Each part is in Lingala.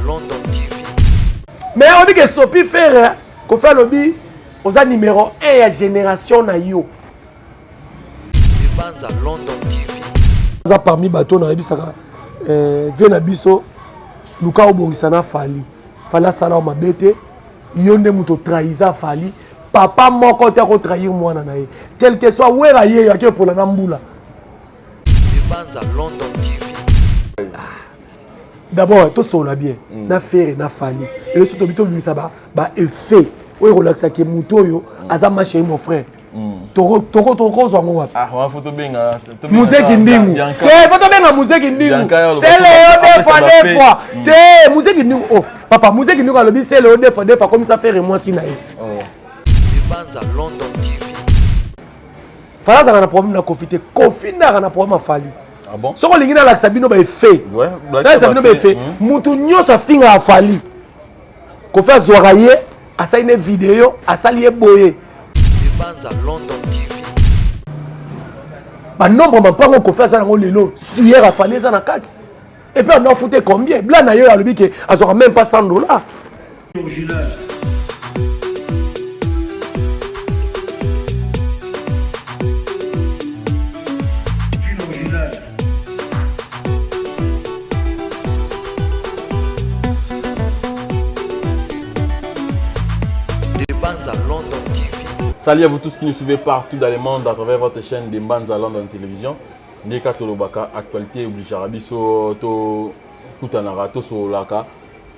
London TV. Mais on dit que Sopi faire qu'on fait lobby aux numéro 1 ya génération na yo. London TV. Ça parmi bateau na bisaka vient biso luka oborisana fali. Fala sala o mabete yonde muto trahisa fali. Papa moko te ko trahir mwana na ye. Quel que soit où est ye yake pour la nambula. London TV. D'abord, tout ça bien. Na faire na fali. Et le surtout bito ça ba effet. O relaxa ke muto yo azama chez mon frère. Toko zwango wapi? Ah, on photo benga. Museki ndingu. Te photo benga museki ndingu. C'est le deux fois. Te museki ndingu. Oh, papa museki ndingu alobi c'est le deux fois comme ça faire moi si na ye. London TV. Fala za na problème na Kofi te. Kofi na na problème fali. Ah bon? Soko lingina la sabino ba effet. Ouais, la sabino ba effet. Mutu nyoso finga afali. Kofi azwaraye, asa une vidéo, asali eboye. London TV. Ba nombre mapango Kofi azana ngo lelo, suyer afali za na kati. Et puis on a fouté combien? Bla na yo ya lobi ke azora même pas $100. London TV. Salut à vous tous qui nous suivez partout dans le monde à travers votre chaîne de Mbanza London Télévision. Ndeka Tolobaka, actualité oblige Arabiso, to Kutanara, to Solaka.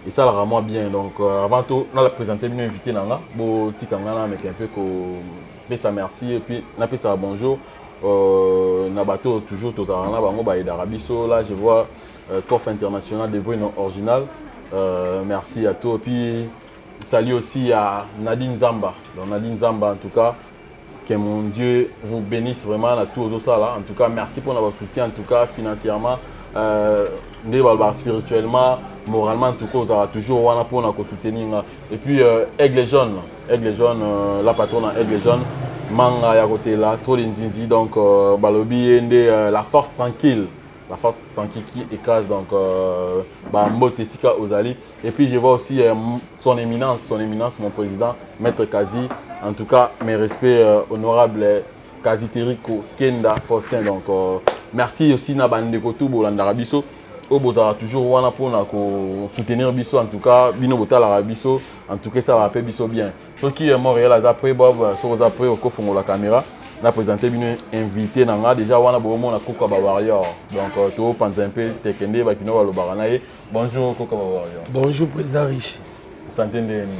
Et ça, vraiment bien. Donc, avant tout, on a présenté une invité Nanga. Bo Tikangana, avec un peu que ça merci. Et puis, on a fait ça bonjour. Nabato, toujours, Tozarana, Bango, Baïd Arabiso. Là, je vois Coff International de Bruno Original. Merci à toi. Et puis, salut aussi à Nadine Zamba. Donc Nadine Zamba en tout cas, que mon Dieu vous bénisse vraiment à tous aux là. En tout cas, merci pour notre soutien, en tout cas financièrement, spirituellement, moralement, en tout cas, vous avez toujours pour nous soutenir. Et puis Aigle Jaune, la patronne Aigle Jaune, Manga à côté là, trop d'inzinzi, donc Balobi la force tranquille. La force tranquille qui écrase donc Mbote Sika Ozali. Et puis je vois aussi son éminence, mon président, Maître Kazi. En tout cas, mes respects honorables Kazi Teriko Kenda Faustin. Donc merci aussi Nabande Kotou Bolanda Rabiso. Obozara toujours wana pour soutenir Biso. En tout cas, Bino Botala Rabiso. En tout cas, ça va appeler Biso bien. Ceux qui sont Montréal, après Bob, sur après au coffre la caméra. On a présenté une invité déjà on a beaucoup de Koka Warrior. Donc tout pense un peu tekende bakino walo baranaye. Bonjour Koka Warrior. Bonjour président Riche. Santé ndeni.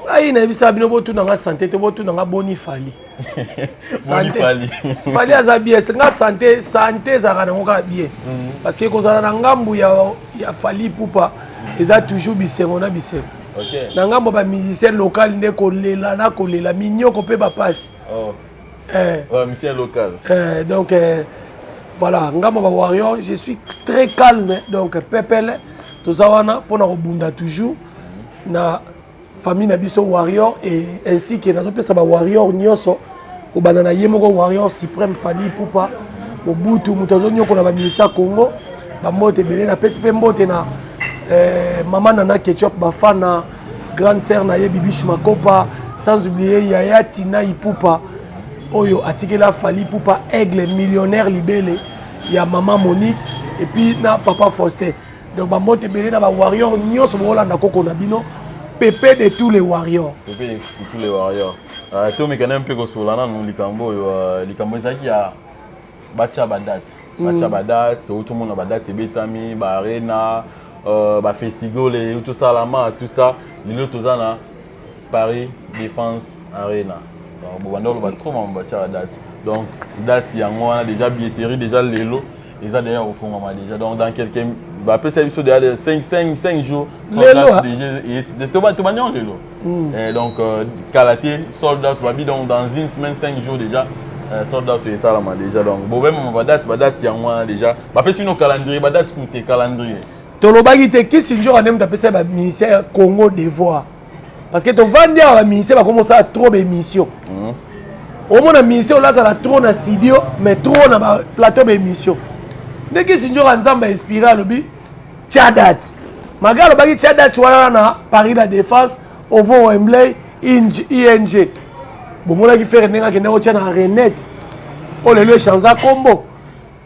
Aïe na bisa bino botu na santé to botu na boni fali. Boni fali. Fali azabie nga santé za kana ngoka bien. Parce que kozala na ngambu ya fali pupa eza toujours bisengo na bisengo. OK. Na ngambo ba musicien local nde kolela na kolela minyoko pe ba passe. Oh. Musicien local. Donc voilà, Ngamba Warrior, je suis très calme. Donc Pepele, tout ça wana pour nous rebondir toujours. Na famille Nabiso Warrior et ainsi que notre pesa Warrior Nyoso, au banana yemoko Warrior suprême Fali Poupa, au Butu mutazo nyoko na bamisa Congo, ba mote belé na PSP mbote na maman Nana Ketchup bafana, grande sœur na ye Bibish Makopa, sans oublier Yaya Tina Ipupa. Oyo atikela Fali Poupa aigle millionnaire libélé, il y a maman Monique et puis na papa Faustin. Donc ba mote belé na ba warrior nyoso bolanda koko na bino pépé de tous les warriors. Pépé de tous les warriors. To me kana mpe ko solana no likambo likambo ezaki ya bacha badat. Bacha badat, tout le monde na badat betami, ba arena, ba festival et tout ça là tout ça, lilo tozana Paris Défense Arena. Donc, date, il y a déjà billetterie, déjà l'élo, ils ont déjà au fond déjà. Donc, dans quelques après ça, il faut aller 5 jours. Donc, Kalaté, sold out, donc dans une semaine, 5 jours déjà. Sold out et ça là déjà. Donc, bon, même date, il y a déjà. Après, si nous calendrier, date, coûte calendrier. Tolobagi te qui si jour on aime taper ça ministère Congo d'Ivoire. Parce que tu vas dire à ministère va commencer à trop d'émissions. Au moins la ministère là ça la trop dans studio mais trop dans plateau d'émission. Dès que si jour ensemble inspiré à l'obi, tchadat. Magalo baki tia date wana na Paris la Défense Ovo Wembley ING bomona ki faire nenga ki ndeko tia na Renette o lelo échange combo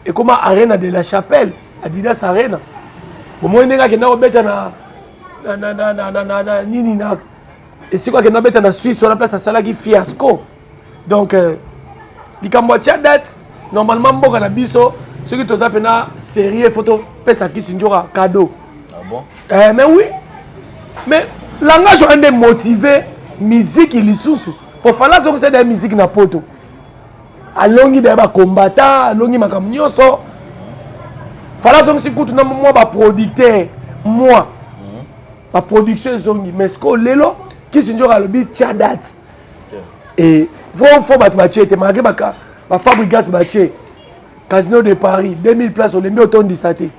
et comment Arena de la Chapelle Adidas Arena bomona nenga ki ndeko beta na nini na et c'est quoi que ndeko beta na Suisse sur la place à salaki fiasco donc likambo tia date normalement mboka na biso ceux qui toza pena série photo pesa ki sinjora cadeau. Ah bon? Mais oui. Mais langage on est motivé musique lisusu. Pour faire là c'est des musique na poto. Alongi de ba combattant, alongi makambo nyonso. Fala zongi sikutu na moi ba producteur, moi. Ba production zongi mais ce que lelo ki sinjora lobi tia date. Et faut ba tchete malgré ba fabrikas ba tchete. Casino de Paris, 2000 places, on les met autant de saté.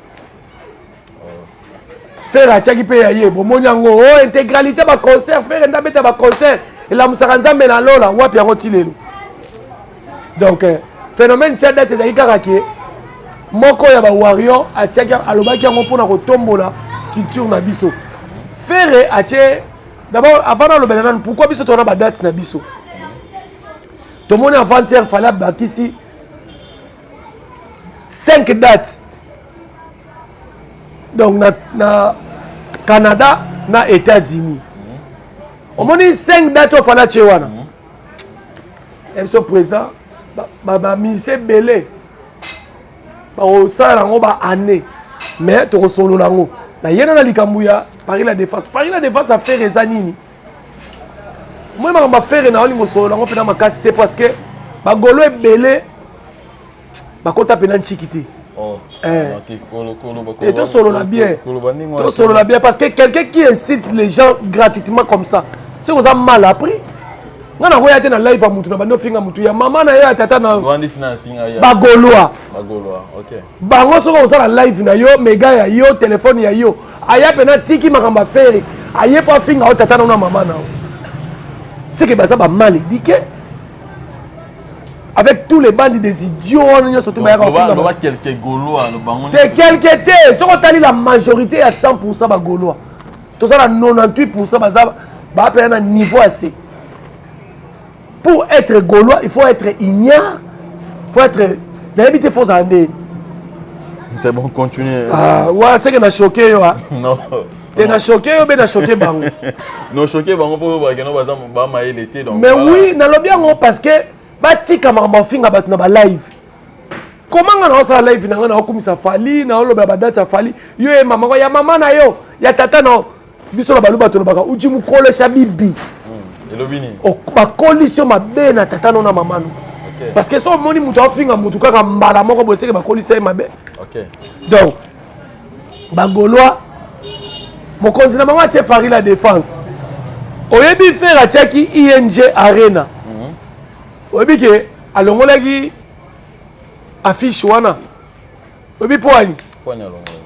Faire à Tchaki Paye, bon, monyango, intégralité, ma concert, faire un abet à ma concert, et la Moussaranza Menalola, ou à Pierre. Donc, phénomène Tchadat et Zaïkaraki, Moko Yaba Warrior, à Tchaki, à l'Obaki, on peut la tombola, culture Nabiso. Faire à Tché, d'abord, avant le Benanan, pourquoi Biso tourne à date Nabiso? Tout le monde avant-hier, fallait bâtir ici. 5 dates. Donc, na Canada, na États-Unis. On m'a dit 5 dates au Fala Tchewana. Et ce président, ministre Belé, au sein de l'année, mais tu reçois le lango. La yéna na likambuya, Paris la Défense. Paris la Défense a fait les années. Moi, je vais faire un lango sur le lango pour ma casse parce que Bagolo est belé. Bakota pena nchikité. Oh. Et tout solo la bien. Tout solo la bien parce que quelqu'un qui incite les gens gratuitement comme ça, c'est vous avez mal appris. On a voyagé dans live à Moutou, na bando finga Moutou. Ya maman na ya tata na. Bagoloa. Bagoloa. OK. Bango soko vous la live na yo, méga ya yo, téléphone ya yo. Aya pena tiki makamba faire. Aye pas finga o tata na maman na. C'est que baza ba mal éduqué. Avec tous les bandits des idiots, on surtout quelques Gaulois. Quelques té, si on a la majorité à 100% de Gaulois, tout ça à 98% va à un niveau assez. Pour être Gaulois, il faut être ignare, il faut être d'habiter faux andé. C'est bon, continuez. Ah ouais, c'est que n'a choqué yo. Non. Tu n'as choqué ou bien n'a choqué bango. Non choqué bango pour que nous va mailler l'été donc. Mais oui, n'a le bien parce que bati kamamba finga bat na ba live. Comment on a ça live na na okumisa fali na olo ba data fali. Yo e mama ya mama na yo, ya tata no. Biso na baluba to baka uji mu kole shabibi. Elobini. O ba coalition mabe na tata no na mama no. OK. Parce que so moni muto afinga mutu kaka mbala moko boseke ba coalition mabe. OK. Donc Bagoloa mon continent mama tche Paris la Défense. Oyebi faire a tchaki ING Arena. Oyebi ke alongolaki affiche wana. Oyebi poani. Poani alongola.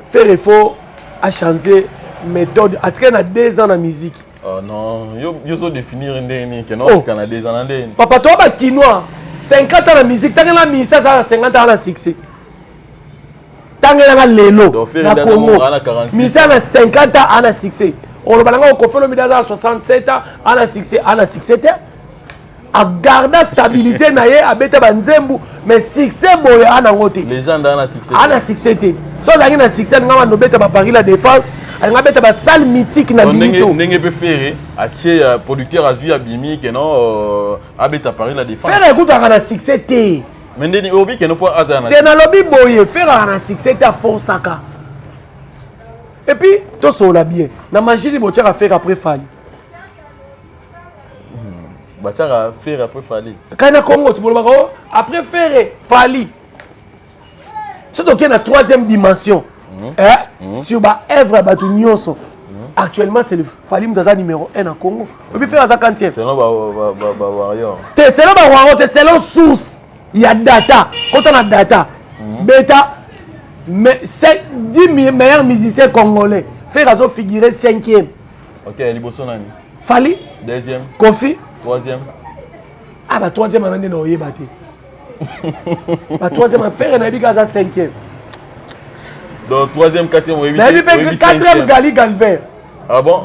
Faire effort à changer méthode. En tout cas, on a 2 ans en musique. Oh non, yo so définir ndeni que non parce qu'on a 2 ans ndeni. Papa toi ba kinois 50 ans en musique, tant que la musique ça 50 ans en succès. Tant que la lelo na Congo. Musique na 50 ans en succès. On le balanga au Kofi Olomide à 67 ans en succès, en succès. A garder stabilité na ye abeta banzembu mais succès boye ana ngote. Légende ana succès. Ana succès te. So la na succès ngama no beta ba Paris la Défense, nga beta ba salle mythique na Bimito. Ndenge peut faire a chez producteur Azu Abimi que non abeta Paris la Défense. Faire écoute ana succès te. Mais ndeni obi que no pas azana. Te na lobby boye faire ana succès te Fonsaka. Et puis tout ça la bien. Na manger les botières à faire après Fali. Bachara faire après Fali. Quand na Congo tu peux après faire Fali. C'est donc la 3e dimension. Sur ba œuvre batu nyonso. Actuellement c'est le Fali Mutaza numéro 1 en Congo. On peut faire ça quand c'est. Selon ba warrior. C'est selon ba warrior, c'est selon source. Il y a data. Quand on a data, bêta mais c'est 10 meilleurs musiciens congolais. Faire azo figurer 5e. OK, liboso nani? Fali 2e. Kofi 3e. Ah bah 3e on a dit non yebate. Bah 3e faire na bika za 5e. Donc, 3e, 4e, on évite. Quatrième Gali Galvin. Ah bon?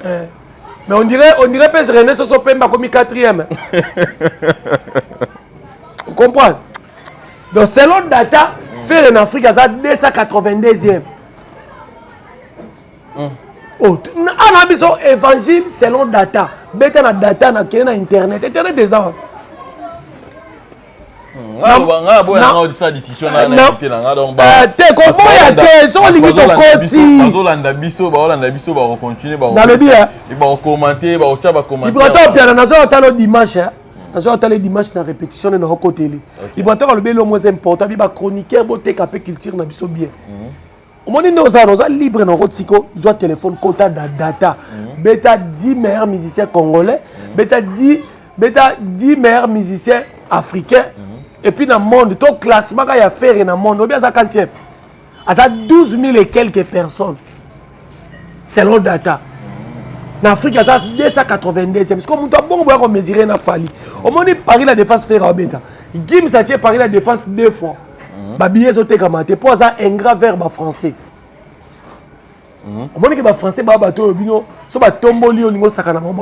Mais on dirait que René Soso Pemba comme 4e. Vous comprenez? Donc, selon data, faire en Afrique, ça 282e. Oh, on a besoin évangile selon data. Bête na data na internet. Internet des autres. dimanche na répétition na côté il va le le moins important il va chroniqueur boté capé culture na biso bien on dit nos libre na rotiko zo téléphone quota data beta 10 meilleurs musiciens congolais beta 10 meilleurs musiciens africains et puis dans le monde tout classement qu'il y a fait dans le monde ou bien ça quantième à 12 000 et quelques personnes selon data. En Afrique, il y a 282e. Parce que on a mesuré na Fali. On m'a dit Paris la défense fait Rabeta. Gims a tué Paris la défense 2 fois. Ba billet sauté comme ça. Pour ça un grand verbe français. On m'a dit que les français ba bateau bino so ba tomboli au niveau sakana ba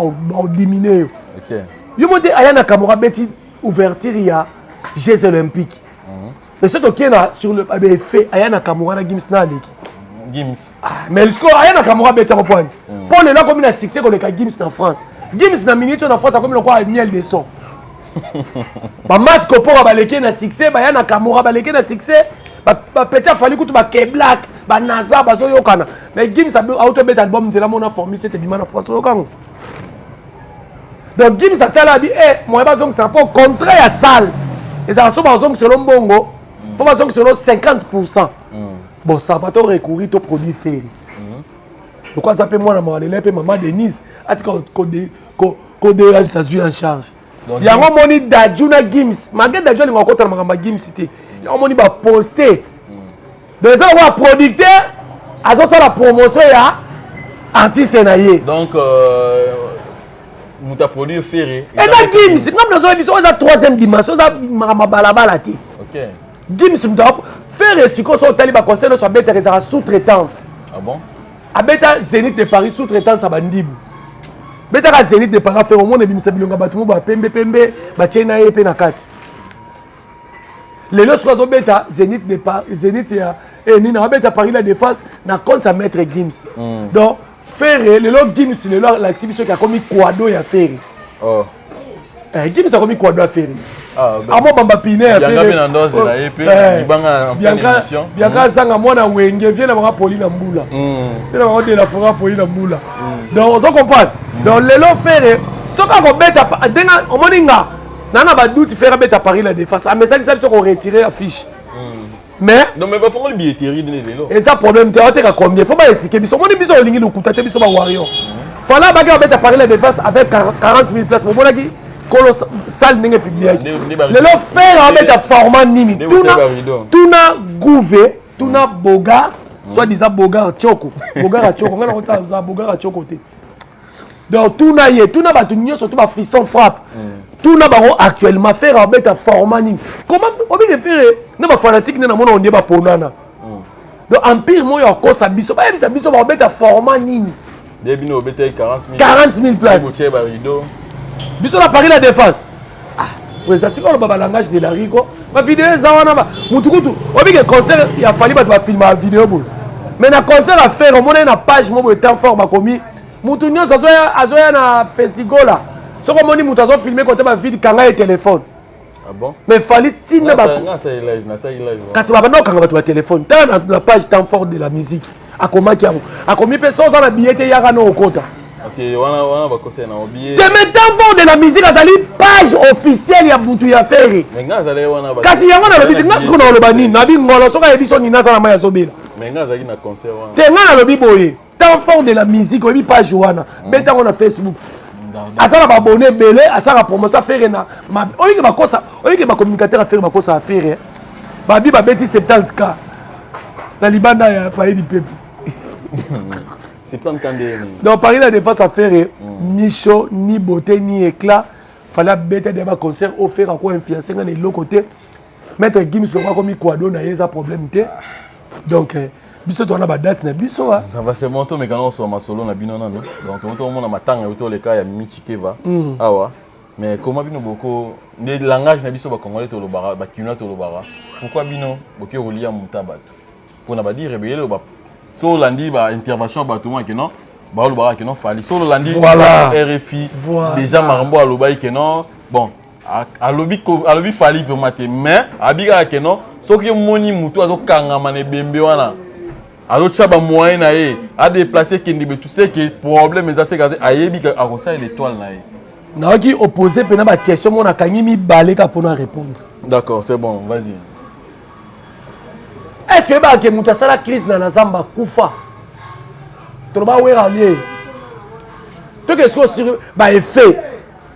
diminuer. OK. Yo monté ayana Kamora beti ouverture il y a Jeux olympiques. Mais c'est OK là sur le fait ayana Kamora na Gims na leki. Gims. Mais le score ayana Kamora beti à point. Pour les là comme il a succès qu'on est Gims en France. Gims na minute en France comme le quoi miel de son. Ba match ko pour ba leki na succès ba ayana Kamora ba leki na succès. Ba petit a fallu que tu ba K-Black, ba Naza ba so yokana. Mais Gims a auto bet album de la mona formule c'était bima na France yokana. Donc Gims a tala bi moi ba zong c'est un peu contraire à salle. Et ça so ba zong selon bongo. Faut ba zong selon 50%. Bon ça va te recourir au produit ferry. Pourquoi ça peut moi na malele pe maman Denise a dit ko de ça suit en charge. Il y a un moni d'Ajuna Gims. Malgré d'Ajuna il va encore ma Gims cité. Il y a un moni va poster. Donc ça va producteur à ça la promotion ya artiste naie. Donc nous t'a produit ferry. Et ça Gims, comme dans une émission ça 3e dimension ça ma balabala ti. OK. Gims me doit faire ce qu'on soit taliba conseil sur bête réserve sous-traitance. Ah bon? À Beta Zénith de Paris sous-traitance à Bandibou. Beta Zénith de Paris fait au monde bimisa bilonga batumo ba pembe ba chena e pe na kati. Les lois soit Beta Zénith de Paris Zénith ya et ni na Beta Paris la défense na compte à mettre Gims. Donc faire le lot Gims le lot l'exhibition qui a commis quado ya faire. Oh. Gims a commis quado à faire. Ah moi bamba pine à faire. Bien ndoze na EP libanga en pleine émission. Bien ka zanga mwana wenge vient na poli na mbula. Vient na de la fora poli na mbula. Donc on comprend. Donc le lot faire ce qu'on beta denga o moninga nana ba doute faire beta Paris la défense. A message ça qu'on retirer la fiche. Mais non mais va faire le billetterie de l'élo. Et ça problème tu as combien? Faut pas expliquer biso moni biso lingi lukuta te biso ba warrior. Fala ba ga beta Paris la défense avec 40 000 places. Mon bonaki salle n'est publique. Le lot faire avec un format nini. Tuna Gouvé, Tuna Bogar, soit disant Bogar Choko. Bogar Choko, on a Bogar Choko. Donc Tuna Yé, Tuna Batunio, surtout ma fiston frappe. Tuna Baro actuellement faire avec un format nini. Comment on peut faire? Non, ma fanatique n'est pas mon on n'est pas pour nana. Donc Empire, moi, il y a encore sa biso. Pas sa biso, avec un format nini. Débino, 40 000 places. Biso la Paris la défense. Ah, président tu connais le langage de la Rico. Ma vidéo ça wana ba mutukutu. Obi que concert il a fallu ba filmer la vidéo boule. Mais na concert à faire on a une page mo bo temps fort ba komi. Mutu nyonso azoya na festival là. So ko moni mutu azo filmer côté ba vidéo kanga et téléphone. Ah bon? Mais fallait tina ba na ça live. Kasi ba no kanga ba téléphone. Tant la page temps fort de la musique. Akoma ki amo. Akomi personne na billet ya kana okota. OK, on va conseiller na billet. De maintenant fort de la musique azali page officielle ya butu ya ferry. Mais nga zali wana ba. Kasi yango na lobi nga siko na loba nini na bi ngolo soka edition ni nasa na maya sobela. Mais nga zali na concert wana. Te nga na lobi boye. Temps fort de la musique obi page wana. Beta on na Facebook. Asala ba abonné belé, asala promotion ferry na. Oyi ke ba kosa, oyi ke ba communicateur a ferry ba kosa ferry. Ba bi ba beti 70K. Na libanda ya Paris du peuple. Donc Paris la défense à faire ni chaud, ni beauté, ni éclat. Fallait bêter des concerts offert à quoi influencer dans les l'autre côté. Mettre Gims le roi comme Quado n'a pas problème. Donc, biso tu as une date, biso. Ça va c'est mon tour, mais quand on soit ma solo na bino nano. Donc tout le monde a ma tanga autour les cas ya Mimi Chikeva. Ah ouais. Mais comment bino beaucoup les langages na biso ba congolais to lobara, ba kina to lobara. Pourquoi bino boki relia mutabat? Pour na ba dire rebelle ba so landi ba intervention ba tout moi que non. Ba lobara que non fali. So landi voilà. RFI déjà marambo a lobai que non. Bon, à lobby fali vraiment mais abiga que non. So que moni mutu azo kanga mané bembe wana. Alors, tu as des moyens à déplacer qui ne tu sais que le problème est assez gazé. Aïe, à ça l'étoile. Non, qui opposé, puis la question, on a gagné mi balé pour nous répondre. D'accord, c'est bon, vas-y. Est-ce que bah que muta la crise dans la zamba kufa? Tu vas voir allié. Tu qu'est-ce que sur bah effet,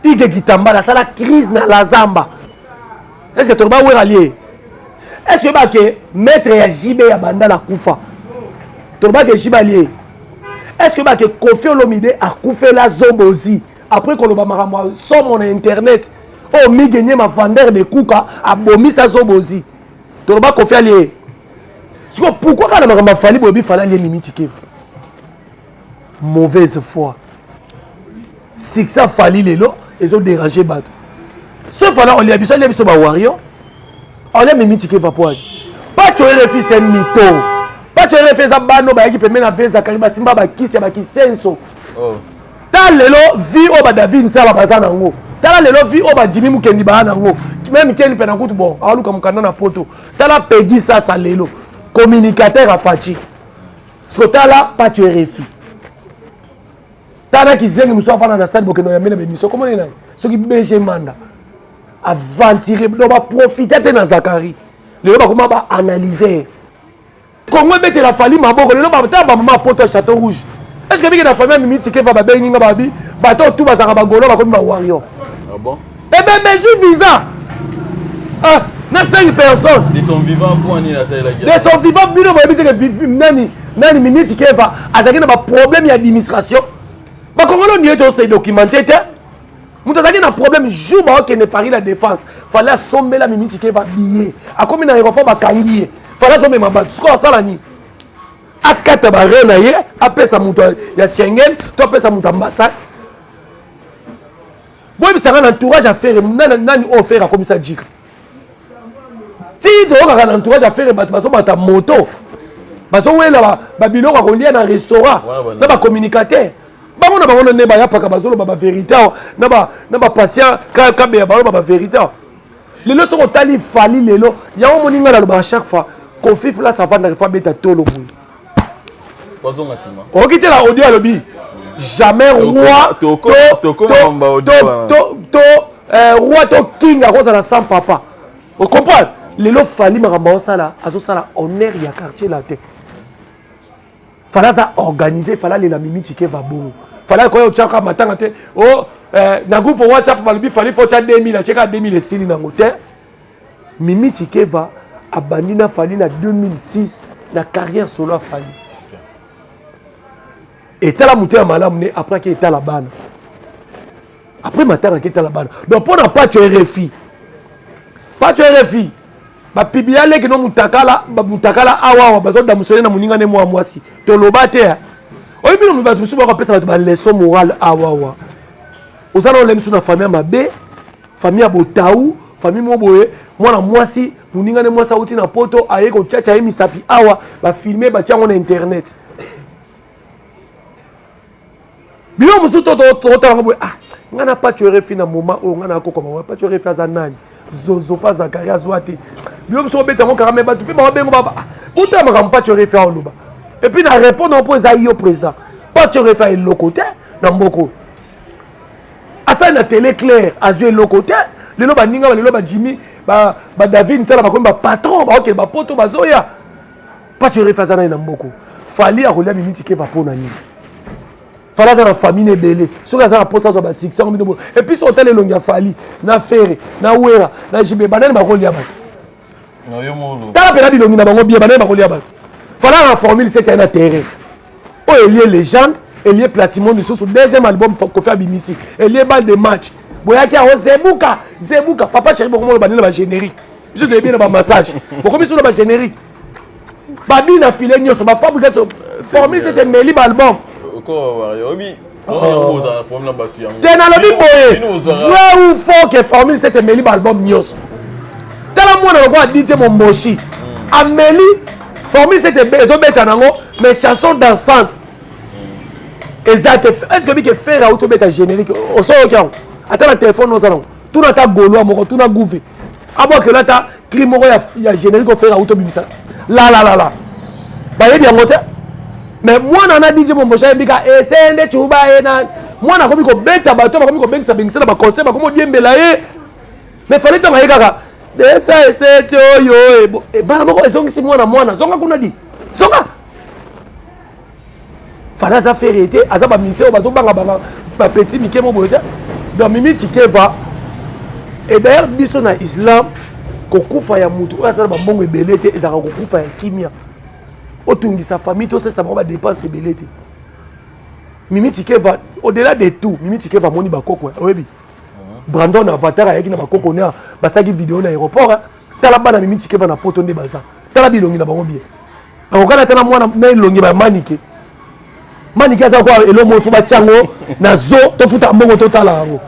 il que kitamba la crise dans la zamba. Est-ce que tu vas voir allié? Est-ce que bah que maître Yajibe ya banda la kufa? Tu vas que Jibalier. Est-ce que bah que Kofi Olomide a coupé la zobozi après qu'on va maramo sur mon internet? Oh mi gagné ma vendeur de kuka a bomi sa zobozi. Tu vas Kofi allié. Pourquoi quand on a fallu bobi fallait aller Mimi Chikeva? Mauvaise foi. Si que ça fallait les lots, ils ont dérangé bateau. Ce fallait on les a mis ba warrior. On a Mimi Chikeva pour pas tuer les fils c'est mytho. Pas tu as fait ça, bano ba qui permet na faire kariba simba ba kisi ba kisenso. Oh. Ta lelo vi o ba David nsala bazana ngo. Ta lelo vi o ba Jimmy Mukendi ba na ngo. Même Ken pe na kutu bon, aluka mukanda na poto. Ta la pegi ça ça lelo. Communicateur a fachi. Ce que ta la pas tu RFI. Ta na ki zengi muso afana na stade bokeno ya mena be miso. Comment est ce qui BG manda. Aventurer do ba profiter na Zakari. Lelo ba comment ba analyser. Congo bete la famille maboko lelo ba ta ba mama poto Château Rouge. Est-ce que la famille Mimi Chikeva ba benginga babi bato tout bazaka ba golo ba komi ba warrior. Ah bon? Eh ben mais j'ai visa. Ah, na 5 personnes. Ils sont vivants pour ani la ça la guerre. Ils sont vivants bino ba bite que nani Mimi Chikeva azaki na ba problème d'administration. Ba Congolais ni eto se documenter te. Mutu azaki na problème jour ba que ne Paris la défense. Fallait sommer la Mimi Chikeva billet. A komi na aéroport ba kangié. Fala zo mema batu ko sala ni akata ba rena ye apesa mutu ya Schengen to apesa mutu ambassade boy bisanga na entourage à faire nani offert comme ça jika ti do ka na entourage à faire batu baso bata moto baso wela ba biloko ko lia na restaurant na ba communicateur bango na bango ne ba ya paka baso ba vérité na ba patient ka be ba vérité lelo so ko tali fali lelo ya o moninga na ba chaque fois Kofi là ça va dans fois beta tolo boui. Ok te la audio à lobby. Jamais roi roi to king à cause de la sans papa. Vous comprenez? Les lots fali maramba sala azo sala honneur ya quartier la tête. Fala ça organiser fala les la Mimi Chikeva bon. Fala ko yo chaka matanga te. Oh na groupe WhatsApp balbi fali faut cha 2000 cheka 2000 et sili na motel. Mimi Chikeva Abandina Fali en 2006, la carrière solo a fallu. Et t'as la montée à Malamne après qu'il était à la banne. Après matin qu'il était à la banne. Donc pour ne pas tu RFI. Pas tu RFI. Ba pibia le que non mutakala awa bazo da musone na muninga ne moi si. To lobate. Oyi bino mu batu suba ko pesa ba leçon morale awa. Osana ole misu na famille mabe, famille ya Botaou. Famille moboye mwana mwasi muninga ne mwasa uti na poto aye ko chacha ye misapi awa ba filmer ba tiango na internet bilo musuto to tanga boye ah ngana pas tu refi na moment o ngana ko koma pas tu refi za nani zozo pas Zakaria zwati bilo muso beta mo karame ba tu pe ba bengo baba uta ma pas tu refi au loba et puis na répondre pour za yo président pas tu refi le côté na mboko asa na télé claire azue le côté lelo baninga lelo ba Jimmy ba David nsala ba komba patron ba OK ba poto bazoya pas tu refaza na mboko fali a rolia Mimi Chikeva pona ni fala za na famille belé soka za na posa zo ba 600 000 et puis sur tele longia fali na fere na wera na jibe banane ba rolia ba no yo molo ta pena bilongi na bango bia banane ba rolia ba fala na formule c'est qu'il y a terrain o elie légende elie platimo de sur deuxième album ko faire bimisi elie balle de match boyaki a Zebuka papa chéri beaucoup le banane ba générique je devais bien ba massage pourquoi mais sur ba générique babi na filé nyonso ba fabrique formule c'était meli ba album te nalobi boye vrai ou faux que formule c'était meli ba album nyonso tala mwana lokola DJ Momboshi ameli formule c'était ezobeta nango mais chanson dansante exact est-ce que bike faire à autobeta générique au sort quand attends le téléphone nous allons tout na ta golo moko tout na gouvé abo que là ta crime moko ya générique faire à autobisa la ba yebi yango te mais moi na DJ Momboshi bika esende chuba ena moi na komi ko beta bato ba komi ko bengisa bengisa ba conseil ba komo diembela ye mais fallait ta maïka ka esa ese choyo e bana moko ezongisi mwana zonga kuna di zonga fallait ça faire été aza ba ministère bazo banga ba petit mike mo boya donc Mimi Tikeva et d'ailleurs biso na islam kokufa ya mutu asa ba mbongo ebelete ezaka kokufa ya kimia otungisa famille to ça ba dépense ebelete Mimi Tikeva au-delà de tout Mimi Tikeva moni bakoko oyebi Brandon Avatar ayaki na bakoko na basaki vidéo na aéroport tala bana Mimi Tikeva na poto nde baza tala bilongi na bango bien akokana tala mwana na ilongi ba manike manike aza kwa elo mo fo ba chango na zo to futa mbongo to tala yango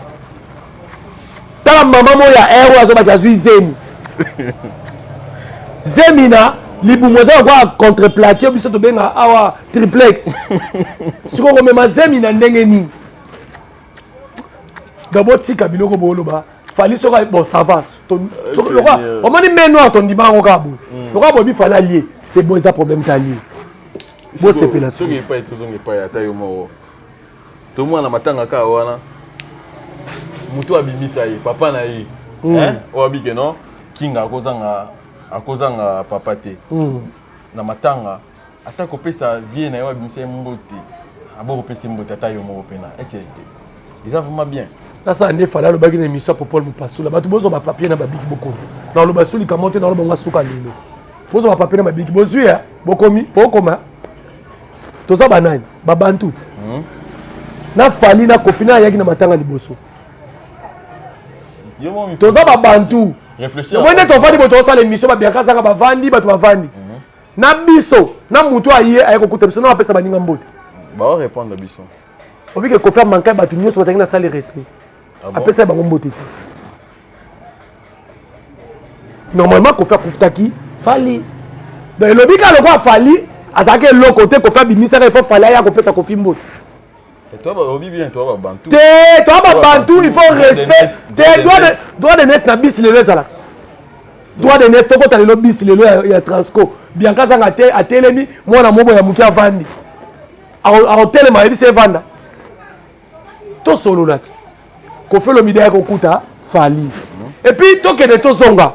tala mama mo ya ero azo ba kazui zemi na libumoza kwa contreplaqué biso to benga awa triplex siko ko mema zemi na ndenge ni d'abord tika biloko boloba fali soka bon ça va lokwa o mani meno ton dimango ka bo lokwa bo bi fala lié c'est bon ça problème ta lié bo c'est pela so ki pa tozonge pa ya tayo mo to mwana matanga ka wana mutu abimisa ye papa na ye o abike no kinga akozanga papa te na matanga ata kopesa vie na yo abimisa mbote abo kopesa mbote tayo mo pena ete ils ont vraiment bien. Là ça ande fala le bagi na émission pour Paul Mupasula batu bozo ba papier na ba biki boko na lo basuli kamote na lo bonga suka lelo bozo ba papier na ba biki bozu ya bokomi bokoma toza banani ba bantu na fali na kofina yaki na matanga liboso toza ba bantu réfléchir moi neto fali boto sala émission ba biaka saka ba vandi batu ba vandi na biso na mutu aye ayeko kutemisa na pesa baninga mbote ba répondre biso obi ke kofa manka batu nyonso bazaki na salle respect apesa bango mbote normalement kofa kufutaki fali donc lobi ka lokwa fali azake loko te kofa bimisa il faut fali ya kopesa kofi mbote et toi ba obi bien toi ba bantu te toi ba bantu il faut respect te droit de nes na bis le sala droit de nes to ko tale lo bis le ya transco bien ka zanga te atelemi mwana mobo ya muki avandi a telema ebise vanda to solo lati ko fait le midaya ko kuta fali et puis to kene to zonga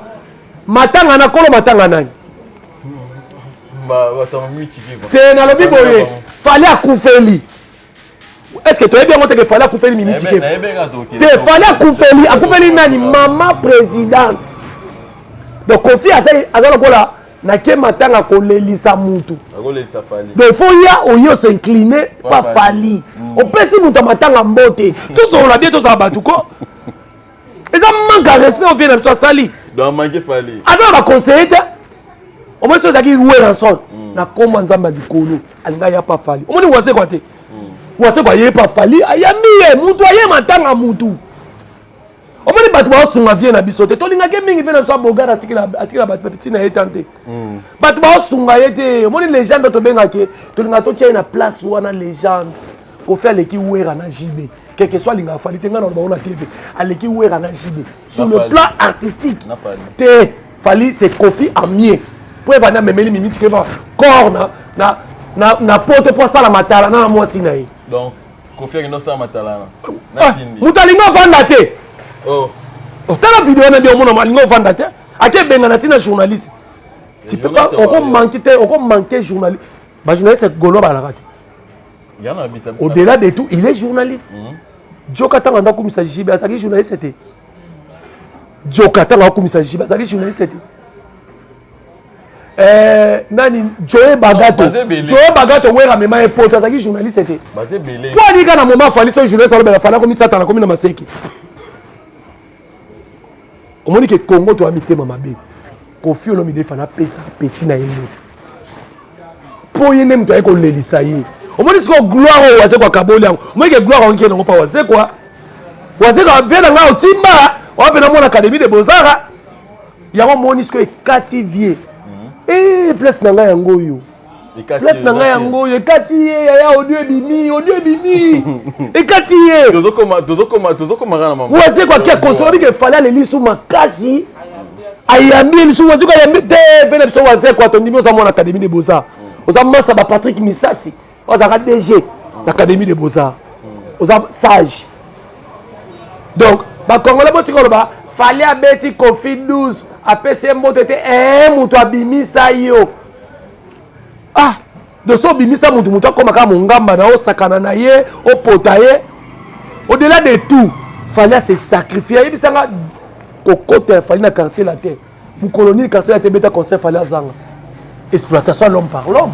matanga na kolo matanga nani ba wata mitiki te na lobi boye fali akufeli est-ce que tu es bien monté que fali akufeli Mimi Tikeva te fali akufeli nani maman présidente donc Kofi azala kola na ke matanga ko lelisa mutu akolelisa fali donc il faut ya oyo s'incliner pas fali o pesi mutu matanga mbote tout ça on l'a bien tout ça batuko et ça manque de respect on vient de ça sali donc manquer fali azala ba conseiller te o mo so zaki ouer ensemble na koma nzamba likolo alinga ya pas fali o moni wase kwa te wase kwa ye pas fali ayamiye mutu aye matanga mutu o moni batu ba sunga vie na bisote to linga ke mingi vena so boga atikila ba petit na etante batu ba sunga yete o moni légende to benga ke to linga to tia na place wana légende ko faire les qui ouera na jibe quel que soit linga fali tenga na ba ona TV aleki ouera na jibe sur le plan artistique te fali c'est Kofi Amie pour vana memeli Mimi Tikeva corps na poto pour ça la matala na moi sinayi donc Kofi no sa matala na sindi mutalinga vanda te oh tala vidéo na bio mona malinga vanda te ake benga na tina journaliste tu peux pas on manquer journaliste ba journaliste golo ba la rate yana bita au-delà de tout il est journaliste Joka tanga ndo kumisa jibe asaki journaliste te Joka tanga kumisa jibe asaki journaliste te nani Joe Bagato wera mema epoto azaki journaliste te basé belé pour dire kana moment fali so journaliste alors fala comme ça tana comme na maseki omoni ke Congo to amite mama be Kofi Olomide fana pesa petit na yemo poyene mtu ayeko lelisa ye omoni siko gloire wase kwa kaboli yango omoni ke gloire onki nango pa wase kwa vena nga otimba wapena mona académie de Beaux-Arts yango moni siko ekati vie place na nga yango oyo place na nga yango oyo ekati ye ya audio ebimi ekati ye tozokoma kana mama wase kwa kia konsoli ke fallait alelisu makasi ayambi elisu wase kwa yambi te vena biso wase kwa tondimi oza mona académie de Beaux-Arts oza masa ba Patrick Misasi ozaka DG l'académie de Beaux-Arts oza sage donc ba congolais botika loba fallait abeti Kofi 12 apese moto te mutu abimisa yo de so bimisa mutu akoma kaka mongamba na osakana na ye opota ye au-delà de tout fallait se sacrifier yebisanga kokota fallait na quartier la terre mu colonie quartier la terre beta conseil fallait azanga exploitation l'homme par l'homme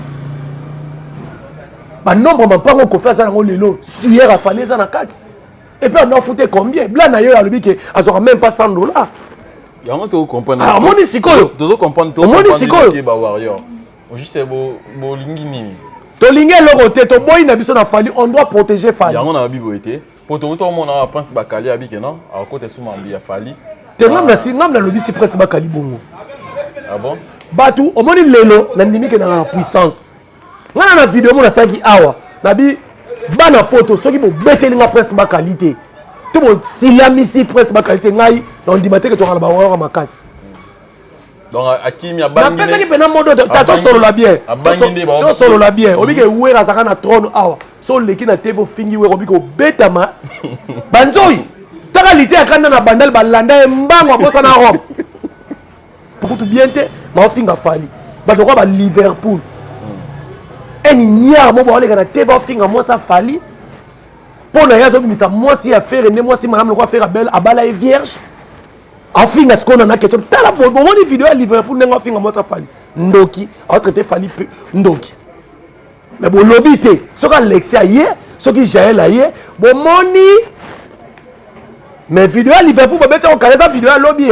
ba nombre mampango ko faire ça na lelo suyer a fallait ça na kati et puis on a fouté combien bla na yo alobi ke azora même pas $100 yango to comprendre moni sikoyo tozo comprendre moni sikoyo ba warrior juste bo lingi nini to lingi eloko te to boyi na biso na fali on doit protéger fali yango na bibo été pour to mona pense ba kali abike non a côté suma mbi ya fali te ngam na lobi si presque ba kali bongo ah bon batu omoni lelo na ndimike na puissance ngana na vidéo mona saki awa na bi bana poto soki bo beteli nga presque ba qualité to bo silamisi presque ba qualité ngai na ndimate ke to kala ba wora makasi donc akimi abangi na pesa ki pena modo to solo la bien to solo la bien obike wera saka na trône awa so leki na TV fingi wera obike obetama banzoi taka lité akanda na bandal balanda mbango bosa na Rome pour tout bien te ma finga fali ba to ba Liverpool eni nya mo ba oleka na TV finga mo sa fali pona yazo bimisa mo si affaire ne mo si madame le quoi faire belle abala et vierge afinga skona na ketchup tala bo moni vidéo à Liverpool nenga afinga mo sa fali ndoki a traité fali pe ndoki mais bo lobité soka Alexia ye soki Jaël ye bo moni mais vidéo à Liverpool ba beta on kaleza vidéo à lobby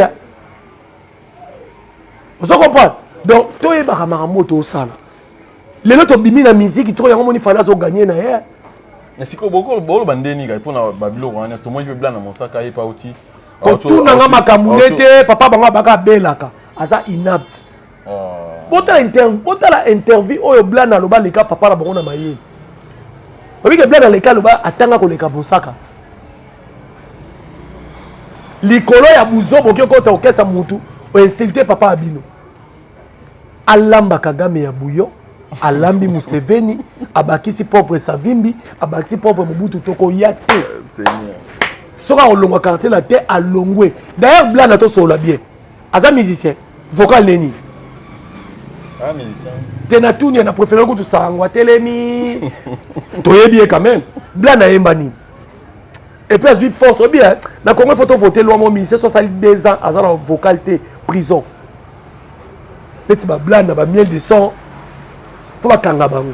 vous comprenez donc to e ba moto sala lelo to bimi na musique to yango moni fala zo gagner na ye siko boko bolo bandeni ka pona babilo wana to mo bla na mosaka ye pa uti kotuna nga makamune te papa bango baka belaka aza inapt botala interview oyo bla na loba leka papa na bango na mayeli obike bla na leka loba atanga koleka bosaka likolo ya buzobo ke kota okesa mutu o insulter papa abino alamba Kagame ya buyo alambi Museveni abakisi pauvre Savimbi abakisi pauvre Mobutu toko yate soka olongwa quartier la terre alongwe d'ailleurs bla na to solo bien aza musicien vocal neni musicien tena tuni na préféré ko to sangwa telemi toyebi quand même bla na yemba ni et puis as force bien na Congo photo voter loi mon ministère 62 ans aza na vocalité prison petit ba bla na ba miel de sang faut ba kanga bango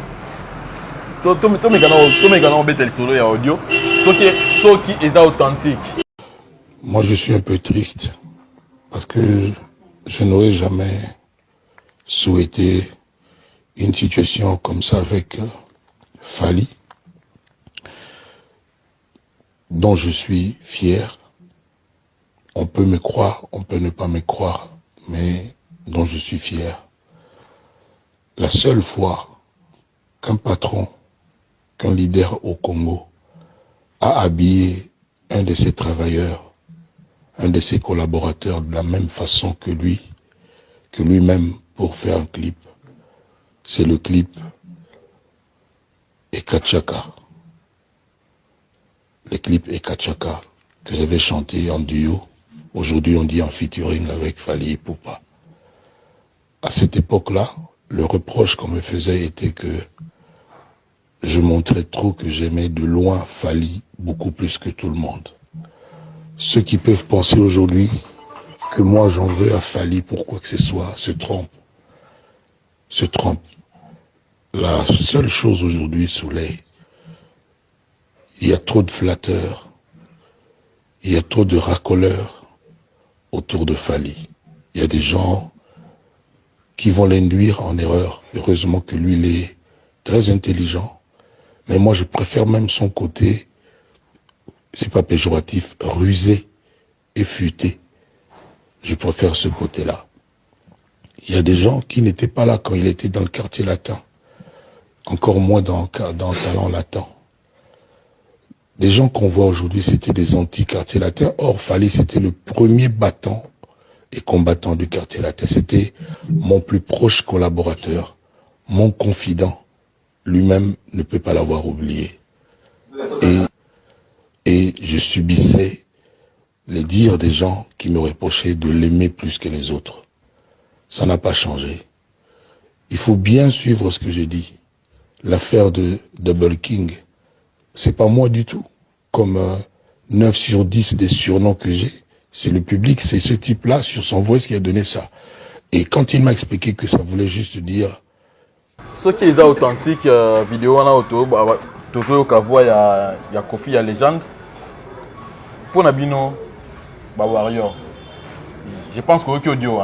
to mekana obetel solo ya audio soki est authentique. Moi je suis un peu triste parce que je n'aurais jamais souhaité une situation comme ça avec Fally, dont je suis fier. On peut me croire, on peut ne pas me croire, mais dont je suis fier. La seule fois qu'un patron, qu'un leader au Congo a habillé un de ses travailleurs, un de ses collaborateurs de la même façon que lui-même pour faire un clip, c'est le clip Ekachaka. Le clip Ekachaka que j'avais chanté en duo. Aujourd'hui, on dit en featuring avec Fally Ipupa. À cette époque-là, le reproche qu'on me faisait était que je montrais trop que j'aimais de loin Fally beaucoup plus que tout le monde. Ceux qui peuvent penser aujourd'hui que moi j'en veux à Fally pour quoi que ce soit se trompent. Se trompent. La seule chose aujourd'hui, Soleil, il y a trop de flatteurs, il y a trop de racoleurs autour de Fally. Il y a des gens qui vont l'induire en erreur. Heureusement que lui, très intelligent, mais moi je préfère même son côté, c'est pas péjoratif, rusé et futé. Je préfère ce côté-là. Il y a des gens qui n'étaient pas là quand il était dans le quartier latin, encore moins dans Talent Latin. Des gens qu'on voit aujourd'hui, c'était des anti-quartiers latins. Or, Fally, c'était le premier battant et combattant du quartier latin. C'était mon plus proche collaborateur, mon confident. Lui-même ne peut pas l'avoir oublié. Et je subissais les dires des gens qui me reprochaient de l'aimer plus que les autres. Ça n'a pas changé. Il faut bien suivre ce que j'ai dit. L'affaire de Double King, c'est pas moi du tout. Comme 9 sur 10 des surnoms que j'ai, c'est le public, c'est ce type-là sur son voice qui a donné ça. Et quand il m'a expliqué que ça voulait juste dire... Ce qui est authentique, vidéo on a auto, Toto Kavoa, il y a Kofi, il y a Légende. Pour Nabino, Warrior, je pense que audio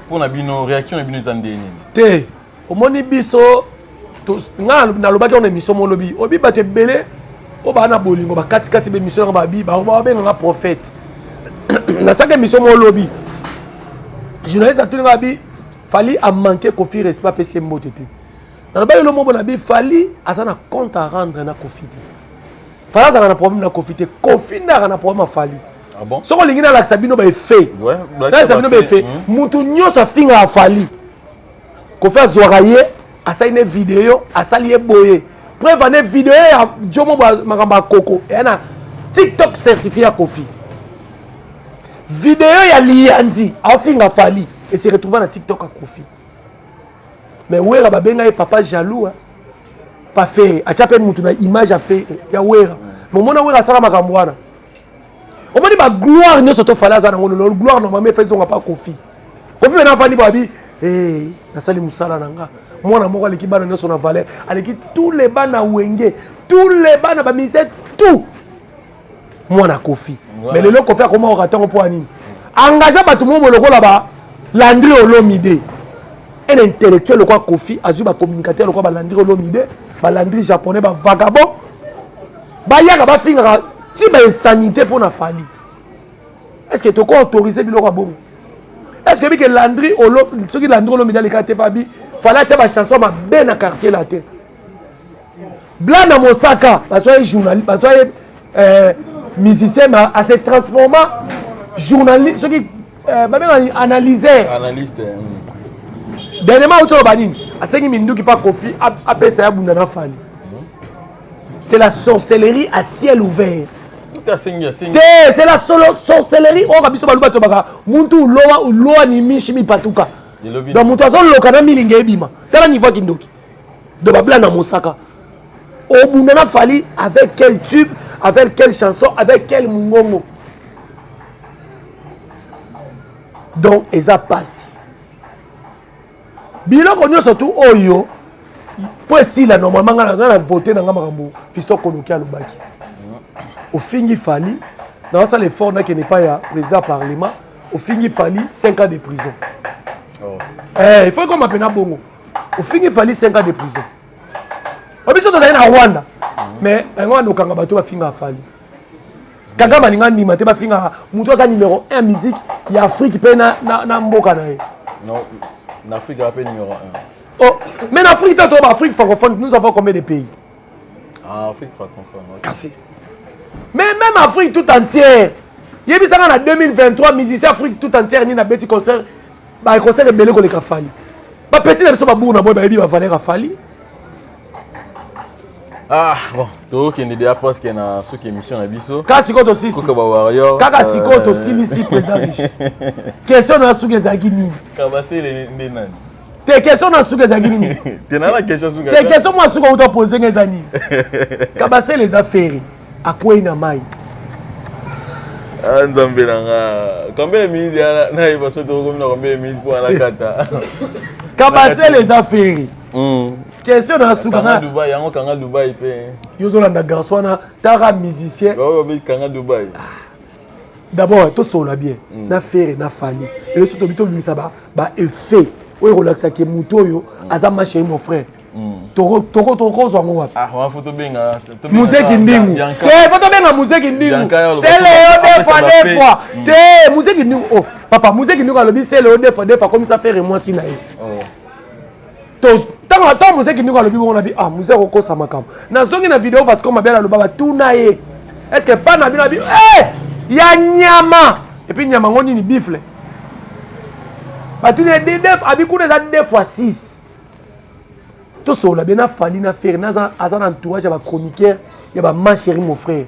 pour Nabino, réaction Nabino Zandéni. Te, au moni biso, na lobaki on émission mon lobby. Obi bate belé, oba na bolingo ba kati be mission ba bi, ba na prophète. Na ça que mission mon lobby. Journaliste a tout ngabi, Fally a manqué Kofi respect PC mbotete. Na lobaki lo mo na bi Fally azana compte à rendre na Kofi. Fally a un problème na Kofi te, Kofi na un problème à Fally. Ah bon? Ce qu'on a la Sabino est fait. Ouais, Sabino est fait. Moutounio sa finga a Fally. Kofi a zoraye, a sa une vidéo, a salié boye. Preuve une vidéo à Jomo Maramba Coco. Et un TikTok certifié à Kofi. Vidéo ya Liandi, a finga Fally. Et se retrouve dans TikTok à Kofi. Mais Wera babenga papa jaloux. Pas fait. A tchapé moutouna image a fait. Ya Wera. Mais mon Wera sala makamwana. On m'a dit que gloire ne se fait pas. Gloire normalement fait son pas Kofi. Kofi maintenant Fally babi. Eh, na sali musala nanga. Moi na moko l'équipe bana son valeur. Avec tous les bana wenge, tous les bana ba mise tout. Moi na Kofi. Mais le Kofi a comment on attend pour anime. Engagé ba tout le monde le là-bas. Landry Olomide. Un intellectuel le quoi Kofi, azuba communicateur le quoi ba Landry Olomide, ba Landry japonais ba vagabond. Ba yaka ba finga si ba insanité pour na Fally. Est-ce que tu as autorisé biloko bon? Est-ce que Landry Olo, ceux qui Landry Olomide les quartiers Fabi, fallait que la chanson ma ben à quartier là terre. Blanc dans Mosaka, parce que journaliste, parce que musicien à se transformer journaliste, ceux qui analysaient. Analyste. Dernièrement, où tu as banni, à 5 minutes qui pas Kofi, à peser à Bundana Fally. C'est la sorcellerie à ciel ouvert. C'est la sorcellerie. On va biso baluba tobaka. Muntu loa ni mishimi patuka. Donc muntu azo lokana milinge bima. Tala niveau kindoki. De babla na Mosaka. Au Bundana Fally avec quel tube, avec quelle chanson, avec quel mungongo. Donc eza passe. Bilo konyo surtout oyo. Pour si là normalement on a voté dans Marambo. Fiston Konoki à Lubaki. Au fini Fally, dans ça l'effort qui n'est pas ya président parlement, au fini Fally 5 ans de prison. Oh. Il faut qu'on m'appelle Bongo. Au fini Fally 5 ans de prison. On peut se donner à Rwanda, mais on a nos kangabato à finir à Fally. Kagama ninga ni mate ba finga muto ka numéro 1 musique ya Afrique pe na mboka na ye. Non, l'Afrique a appelé numéro 1. Oh, mais en Afrique, dans Afrique francophone, nous avons combien de pays? Ah, Afrique francophone. Cassé. Mais même Afrique tout entière. Il y a en 2023, musiciens Afrique tout entière, il y a un petit concert. Un concert de Belé qu'on a Fally. Ma petite émission, va falloir à Fally. Ah, bon, tout qui est déjà parce qu'il y a une émission à Bisso. Kasikoto aussi. Kaka Sikoto aussi, ici, président riche. Question dans la souke Zagini. Kabassé les nains. Tes questions dans la souke Zagini. Tu n'as pas de question sur tes questions, moi, souke où tu as posé les années. Kabassé les affaires. À quoi il y a maille? Ah, Nzambelanga. Combien de minutes il y a là? Il va se trouver combien de minutes pour la kata. Kabassé les affaires. Question dans la souke. Kanga Dubaï, yango Kanga Dubaï pe. Yozolanda garçon na tara musicien. Oui, Kanga Dubaï. D'abord, tout ça bien. Na faire na Fally. Et le surtout bito lui ça ba effet. Oui relaxa que muto yo aza marché mon frère. toko zwango wapi on photo benga Museki Ndingu te photo benga Museki Ndingu c'est le deux fois te Museki Ndingu oh papa Museki Ndingu alobi c'est le deux fois comme ça faire moi si na ye to tant Museki Ndingu alobi on a dit ah Museki okosa makambo na zongi na vidéo parce que ma belle aloba tuna ye est-ce que pas na bino bi eh ya nyama et puis nyama ngoni ni bifle batune DDF abikuna za 2 fois 6 tout ça on a bien fallu na faire na azan entourage ya ba chroniqueur ya ba ma chérie mon frère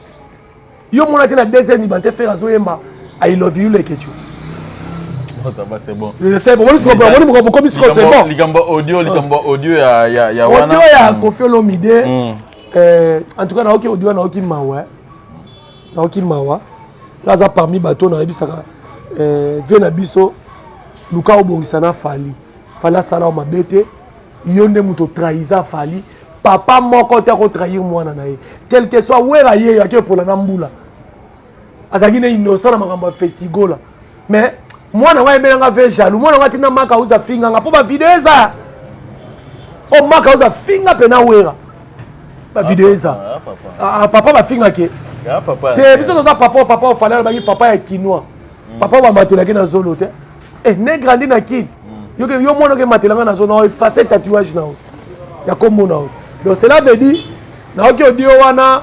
yo mon a été la deuxième ni bante faire azoyemba I love you like you ça va c'est bon c'est bon on comme c'est bon ligamba audio ya wana audio ya Koffi Olomide en tout cas na oki audio na oki mawa là ça parmi bateau na bisaka vient na biso luka obongisa na fali sala ma bete yonde muto trahisa fali papa moko te ko trahir mwana na ye quel que soit wera ye yake pour la nambula azaki ne innocent na makambo festival mais mwana wa emelanga ve jaloux mwana wa tina maka uza finga nga po ba video eza o maka uza finga pena wera ba video eza papa ba finga ke te biso za papa fala ba papa ya kinwa papa ba matela ke na zolo te ne grandi na kid yo mona ke matelanga na zona effacer tatouage na ya kombo na donc cela veut dire na oki audio wana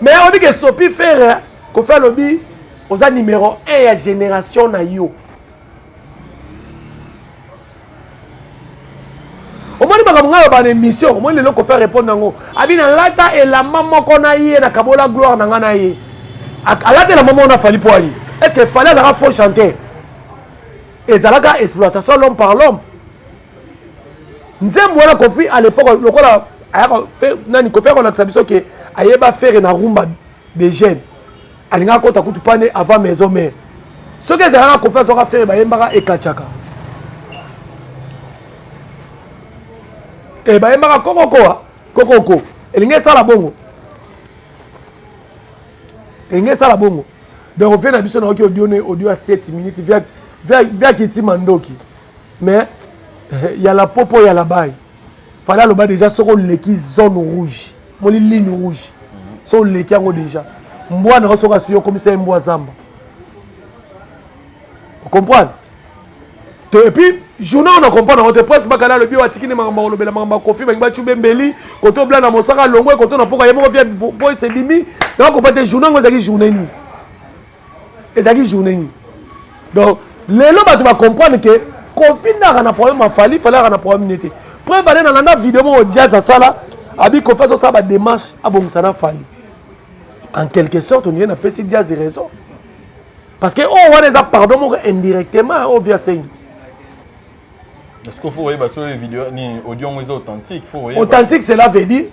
mais on dit que sopi faire ko faire lobby oza numéro 1 ya génération na yo omoni makambo ngayo ba na émission omoni lelo ko faire répondre nango abina lata elamba moko na ye na kabola gloire na nga na ye alata la maman na fali poali est-ce que fallait azaka faux chanter ezalaka exploitation l'homme par l'homme nzembo wana Koffi à l'époque lokola ayaka nani Koffi on a sabiso que ayeba faire na rumba des jeunes alinga kota kutu pane avant maison mère ce que ezalaka Koffi azoka faire ba yembaka ekachaka e ba yembaka kokoko elinga sala bongo donc on fait na biso na audio à 7 minutes via Kiti Mandoki mais il y a la popo, il y a la baille. Fallait le bas déjà sur l'équipe zone rouge, mon ligne rouge. Sur l'équipe déjà. Moi ne reçois pas comme ça un bois zamba. Vous comprenez? Et puis journée on a compris notre presse bakala le bio atikine mamba le bela mamba Koffi ba chube mbeli koto bla na mosaka longo koto na poka yemo via voice bimi donc on peut journée ngozaki journée ni. Ezaki journée ni. Donc les gens vont comprendre que Koffi n'a pas de problème à Fali, il fallait un problème n'était. Preuve dans la vidéo au jazz à ça là, abi Koffi fait ça démarche à Bongsana Fali. En quelque sorte, on vient à PC jazz raison. Parce que on va les pardon indirectement on vient c'est. Est-ce qu'il faut voir sur les vidéos ni audio authentique, authentique c'est là veut dire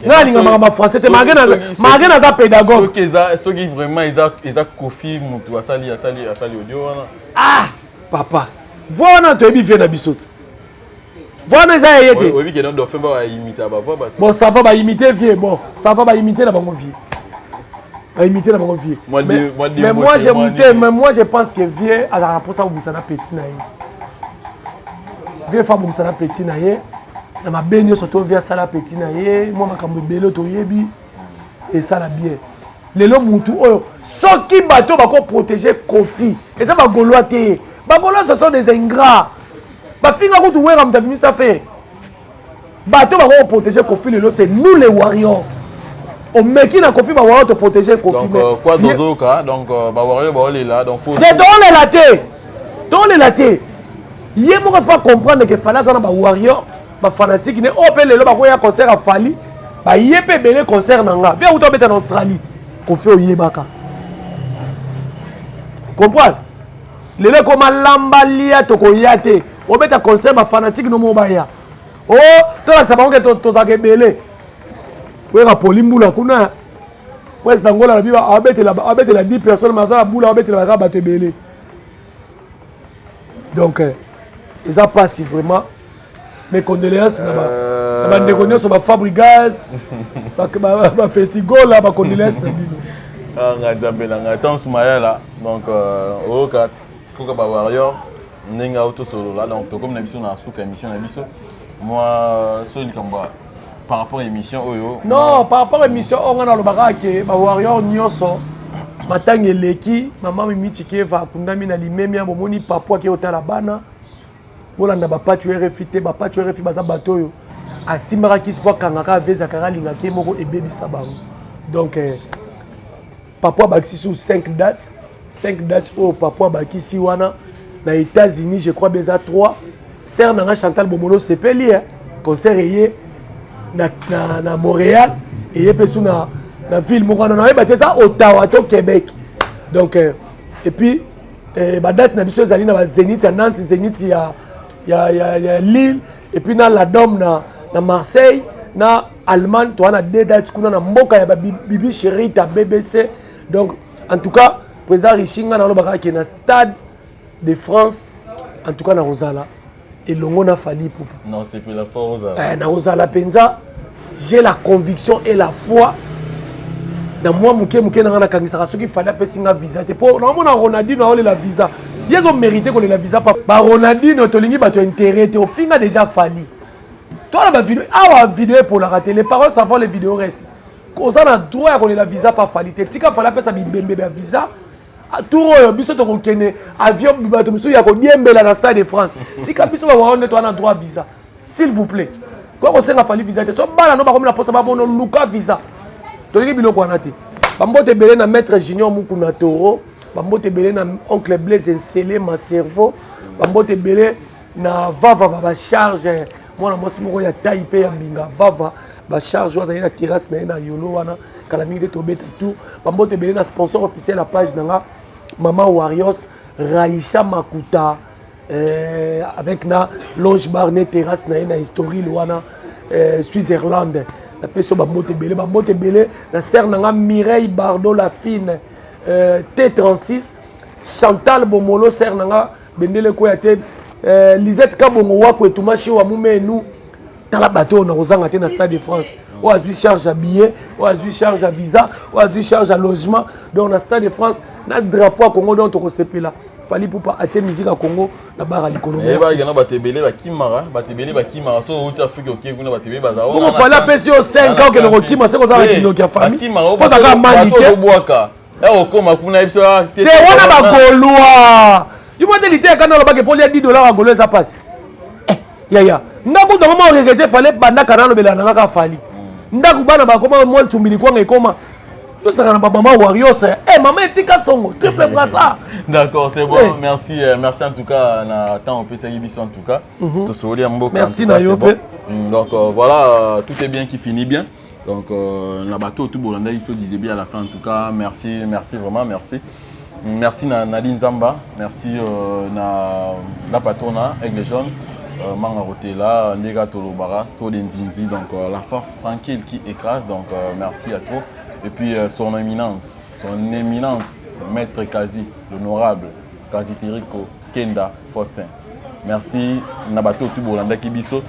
nani ngama français te magana za pédagogue. Ceux qui vraiment ils a Koffi mutu asali audio wana. Ah papa voilà tu es bien na bisote voilà ça y était oui que donc faire ba imiter ba voix bon ça va ba imiter vieux bon ça va ba imiter na bango vieux ba imiter na bango vieux mais moi je pense que vieux a la pour ça vous na petit na ye vieux femme vous na petit na ye na ma benyo surtout vieux ça la petit na ye moi makambo belo to yebi et ça la bien lelo mutu oyo soki bato bako protéger Koffi et ça va goloiter Babola, ce sont des ingrats. Bafinga ko tu wera mtabini ça fait. Bato ba ko protéger Koffi lelo c'est nous les warriors. On meki na Koffi ba warrior te protéger Koffi. Donc quoi d'autre cas donc ba warrior ba les là donc faut Dans les latés. Yé mo fa comprendre que fallait ça na ba warrior, ba fanatique ne opé lelo ba ko ya concert à Fali. Ba yépé belé concert nanga. Viens ou to beta en Australie. Koffi oyebaka. Comprendre? Les gens comme Lambalia Tokoyate, on met un concert ma fanatique no mobaya. Oh, toi ça va que to zake belé. Oui, la polimbula kuna. West Angola la biba abete la 10 personnes mais ça boula abete la rabat belé. Donc ils a passé vraiment mes condoléances na ba ndekoni so ba Fabrigaz ba festival là ba condoléances na bino. Ah ngazambela ngaton sumaya là donc oka koka ba warrior ninga auto solo là donc comme na biso na suka émission na biso moi Soli Kamba par rapport à l'émission Oyo. Non, par rapport à l'émission on a le barake ba warrior nyonso matang eleki maman mimi tikeva kundami na limemi ya bomoni papa ki otala bana bolanda ba patu refité ba patu refi baza batoyo asimaka kispo kangaka veza karalinga ke moko ebebisa bango. Donc papa bakisi sous 5 dates au papa bakisi wana na États-Unis je crois beza 3 sœur nanga Chantal Bomolo sepeli concert yé na Montréal et pesu na ville moko na yeba ça Ottawa to Québec. Donc et puis ba date na biso ezali na ba Zénith à Nantes, Zénith ya Lille et puis na la Dome na Marseille na Allemagne to na 2 dates kuna na mboka ya Bibi Chérie ta BBC. Donc en tout cas président Richinga na lobaka ki na stade de France en tout cas na Rosala et longo na Fali Poupa. Non, c'est plus la force. Na Rosala penza, j'ai la conviction et la foi dans moi muke na kangisa soki fallait pesinga visa te pour na mona Ronaldinho na la visa. Ils ont mérité qu'on ait la visa pas. Ba Ronaldinho to lingi ba to intérêt te au finga déjà Fali. Toi la vidéo la vidéo pour la rater les paroles savent les vidéos restent. Qu'on a droit qu'on ait la visa pas Fali te. Tika fallait pesa bibembe visa. Tout biso to kokene avion bibato biso ya ko diembela na stade de France. Tika biso ba wonde to na droit visa. S'il vous plaît. Quoi qu'on senga Fali visa te so bana no ba comme la posa ba bono luka visa. To lingi biloko wana te. Bambote belé na maître Junior Mukuna Toro, bambote belé na oncle Blaise Nsele ma cerveau, bambote belé na vava ba charge moi na mosi moko ya taille ya mbinga vava ba charge wa na terrasse na yolo wana kala mingi to beta tout bambote belé na sponsor officiel la page nanga Maman Warriors Raisha Makuta avec na loge barne terrasse na history wana Switzerland. La personne bambote belé la sœur nanga Mireille Bardot la fine T36 Chantal Bomolo sœur nanga bendele ko ya te Lisette Kabongo wako etumashi wa mume nous tala bateau na kozanga te na stade de France ou azui charge à billet ou azui charge à visa ou azui charge à logement donc na stade de France na drapeau à Congo donc to sepela Fali Poupa atie musique à Congo na bara likolo. Et ba gana batebele ba kimara so uti Afrique OK kuna batebele baza. Comment fallait appeler au 5 ans que le Rokima c'est comme ça qui nous qui a famille. Faut ça ka maniquer. Eh okoma kuna biso te wana ba golwa. You m'a dit que quand on ba ke pour les $10 à Golo ça passe. Ya. Ndako dans moment regretter fallait banda kana lo bela na ka Fali. Ndako bana ba koma moi tumbili kwa ngekoma. Tout ça, maman Warriors, maman Tika Songo, triple brassard. D'accord, c'est bon, merci, merci en tout cas, on attend un peu ça en tout cas. Merci Nayope. Donc voilà, tout est bien qui finit bien. Donc la bateau tout Bolanda, il faut dire bien à la fin en tout cas. Merci, merci vraiment, merci. Merci Nadine Zamba, merci la patrona Aigle Jaune, Manga Rotela, Nega Tolobara, Tolendinzi, donc la force tranquille qui écrase. Donc merci à toi. Et puis son éminence, Maître Kazi, l'honorable Kazi Tiriko, Kenda Faustin. Merci Nabato Tubolanda Kibiso.